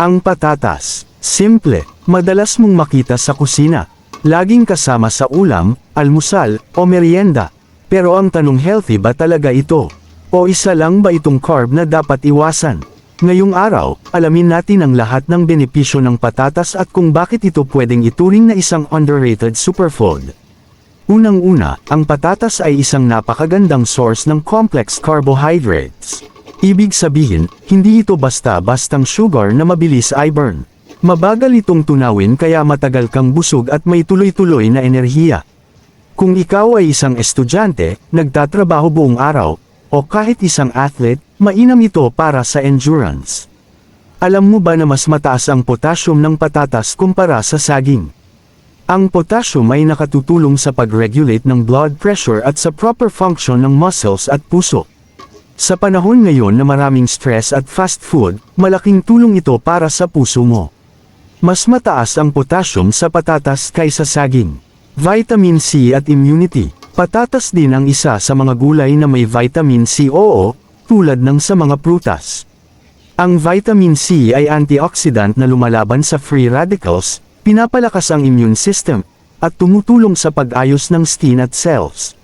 Ang patatas. Simple, madalas mong makita sa kusina. Laging kasama sa ulam, almusal, o merienda. Pero ang tanong, healthy ba talaga ito? O isa lang ba itong carb na dapat iwasan? Ngayong araw, alamin natin ang lahat ng benepisyo ng patatas at kung bakit ito pwedeng ituring na isang underrated superfood. Unang-una, ang patatas ay isang napakagandang source ng complex carbohydrates. Ibig sabihin, hindi ito basta-bastang sugar na mabilis i-burn. Mabagal itong tunawin kaya matagal kang busog at may tuloy-tuloy na enerhiya. Kung ikaw ay isang estudyante, nagtatrabaho buong araw, o kahit isang athlete, mainam ito para sa endurance. Alam mo ba na mas mataas ang potassium ng patatas kumpara sa saging? Ang potassium ay nakatutulong sa pag-regulate ng blood pressure at sa proper function ng muscles at puso. Sa panahon ngayon na maraming stress at fast food, malaking tulong ito para sa puso mo. Mas mataas ang potassium sa patatas kaysa saging. Vitamin C at immunity. Patatas din ang isa sa mga gulay na may vitamin C oo, tulad ng sa mga prutas. Ang vitamin C ay antioxidant na lumalaban sa free radicals, pinapalakas ang immune system, at tumutulong sa pag-ayos ng skin at cells.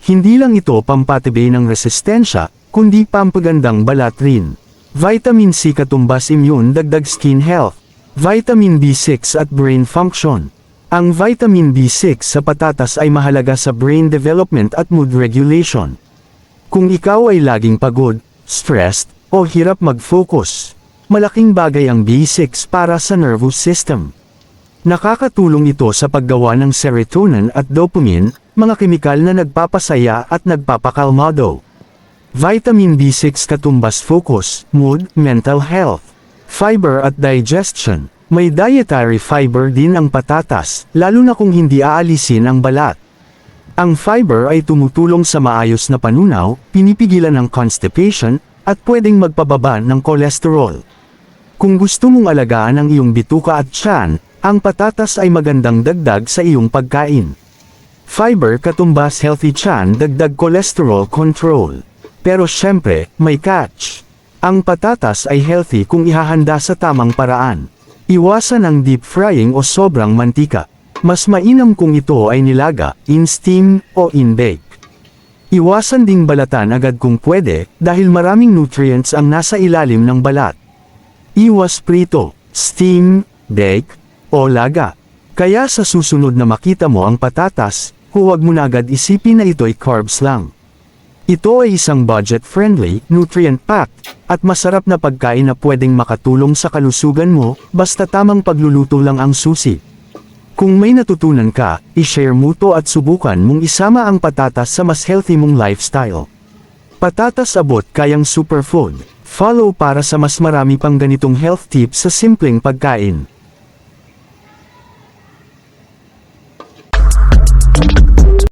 Hindi lang ito pampatibay ng resistensya, kundi pampagandang balat rin. Vitamin C katumbas immune dagdag skin health. Vitamin B6 at brain function. Ang vitamin B6 sa patatas ay mahalaga sa brain development at mood regulation. Kung ikaw ay laging pagod, stressed, o hirap mag-focus, malaking bagay ang B6 para sa nervous system. Nakakatulong ito sa paggawa ng serotonin at dopamine, mga kemikal na nagpapasaya at nagpapakalmado. Vitamin B6 katumbas focus, mood, mental health. Fiber at digestion. May dietary fiber din ang patatas, lalo na kung hindi aalisin ang balat. Ang fiber ay tumutulong sa maayos na panunaw, pinipigilan ng constipation, at pwedeng magpababa ng kolesterol. Kung gusto mong alagaan ang iyong bituka at tiyan, ang patatas ay magandang dagdag sa iyong pagkain. Fiber katumbas healthy tiyan dagdag cholesterol control. Pero syempre, may catch. Ang patatas ay healthy kung ihahanda sa tamang paraan. Iwasan ang deep frying o sobrang mantika. Mas mainam kung ito ay nilaga, in-steam, o in-bake. Iwasan ding balatan agad kung pwede, dahil maraming nutrients ang nasa ilalim ng balat. Iwas prito, steam, bake, o laga. Kaya sa susunod na makita mo ang patatas, huwag mo na agad isipin na ito'y carbs lang. Ito ay isang budget-friendly, nutrient-packed, at masarap na pagkain na pwedeng makatulong sa kalusugan mo, basta tamang pagluluto lang ang susi. Kung may natutunan ka, i-share mo to at subukan mong isama ang patatas sa mas healthy mong lifestyle. Patatas abot kayang superfood. Follow para sa mas marami pang ganitong health tips sa simpleng pagkain.